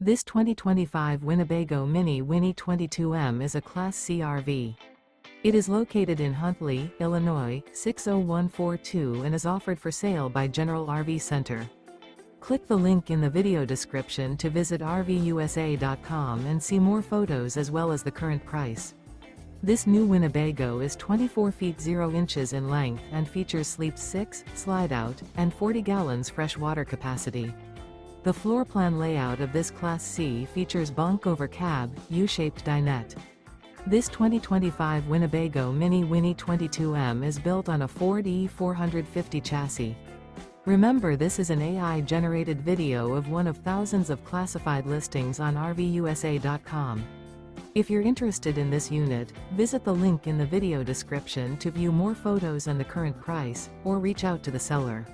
This 2025 Winnebago Minnie Winnie 22M is a Class C RV. It is located in Huntley, Illinois, 60142 and is offered for sale by General RV Center. Click the link in the video description to visit RVUSA.com and see more photos as well as the current price. This new Winnebago is 24 feet 0 inches in length and features sleep 6, slide-out, and 40 gallons fresh water capacity. The floor plan layout of this Class C features bunk over cab, U-shaped dinette. This 2025 Winnebago Minnie Winnie 22M is built on a Ford E450 chassis. Remember, this is an AI-generated video of one of thousands of classified listings on RVUSA.com. If you're interested in this unit, visit the link in the video description to view more photos and the current price, or reach out to the seller.